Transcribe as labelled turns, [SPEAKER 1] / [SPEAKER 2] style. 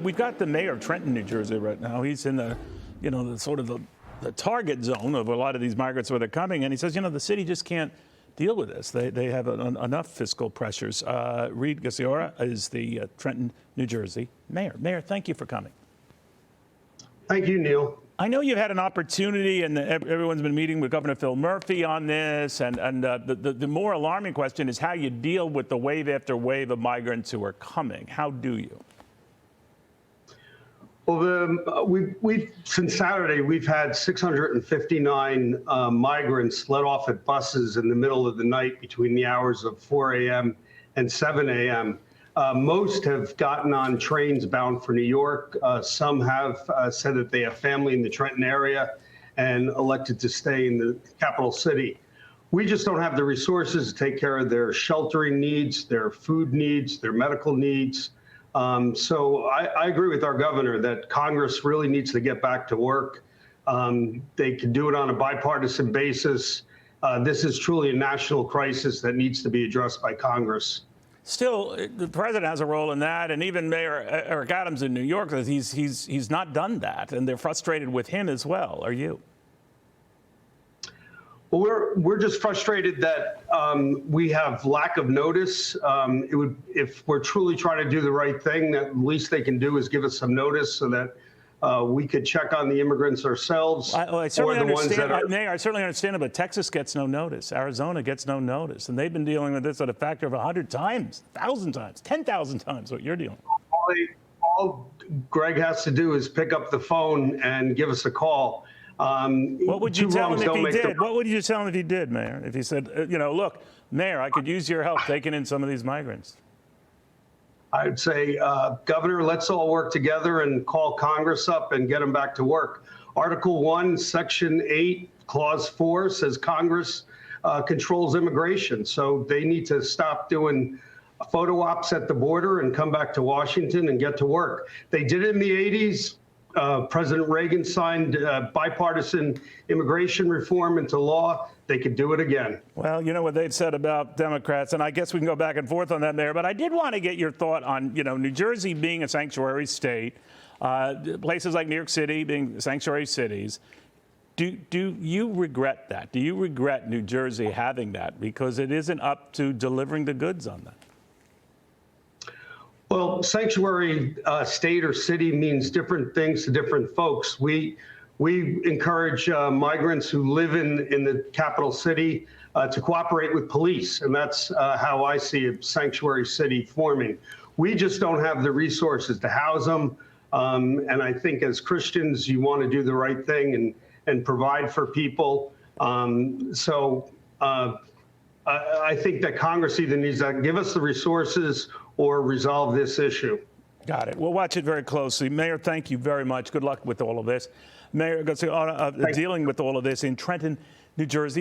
[SPEAKER 1] We've got the mayor of Trenton, New Jersey right now. He's in the, the sort of the target zone of a lot of these migrants where they're coming. And he says, the city just can't deal with this. They have enough fiscal pressures. Reed Gusciora is the Trenton, New Jersey mayor. Mayor, thank you for coming.
[SPEAKER 2] Thank you, Neil.
[SPEAKER 1] I know you've had an opportunity, and everyone's been meeting with Governor Phil Murphy on this. And the more alarming question is how you deal with the wave after wave of migrants who are coming. How do you?
[SPEAKER 2] Well, we've since Saturday, we've had 659 migrants let off at buses in the middle of the night between the hours of 4 a.m. and 7 a.m. Most have gotten on trains bound for New York. Some have said that they have family in the Trenton area and elected to stay in the capital city. We just don't have the resources to take care of their sheltering needs, their food needs, their medical needs. So I agree with our governor that Congress really needs to get back to work. They can do it on a bipartisan basis. This is truly a national crisis that needs to be addressed by Congress.
[SPEAKER 1] Still, the president has a role in that, and even Mayor Eric Adams in New York says he's not done that, and they're frustrated with him as well. Are you?
[SPEAKER 2] Well, we're just frustrated that we have lack of notice. If we're truly trying to do the right thing, that least they can do is give us some notice so that we could check on the immigrants ourselves.
[SPEAKER 1] I certainly understand, Mayor, I certainly understand it, but Texas gets no notice. Arizona gets no notice, and they've been dealing with this at a factor of 100 times, 1,000 times, 10,000 times what you're dealing with.
[SPEAKER 2] All Greg has to do is pick up the phone and give us a call.
[SPEAKER 1] What would you tell him if he did? What would you tell him if he did, Mayor? If he said, look, Mayor, I could use your help taking in some of these migrants.
[SPEAKER 2] I'd say, Governor, let's all work together and call Congress up and get them back to work. Article 1, Section 8, Clause 4 says Congress controls immigration. So they need to stop doing photo ops at the border and come back to Washington and get to work. They did it in the 80s. President Reagan signed bipartisan immigration reform into law. They could do it again. Well,
[SPEAKER 1] you know what they've said about Democrats, and I guess we can go back and forth on that, Mayor, but I did want to get your thought on, New Jersey being a sanctuary state, places like New York City being sanctuary cities. Do you regret that? Do you regret New Jersey having that? Because it isn't up to delivering the goods on that.
[SPEAKER 2] Well, sanctuary state or city means different things to different folks. We encourage migrants who live in the capital city to cooperate with police, and that's how I see a sanctuary city forming. We just don't have the resources to house them, and I think as Christians, you want to do the right thing and provide for people. I think that Congress either needs to give us the resources or resolve this issue.
[SPEAKER 1] Got it. We'll watch it very closely. Mayor, thank you very much. Good luck with all of this. Mayor, dealing with all of this in Trenton, New Jersey.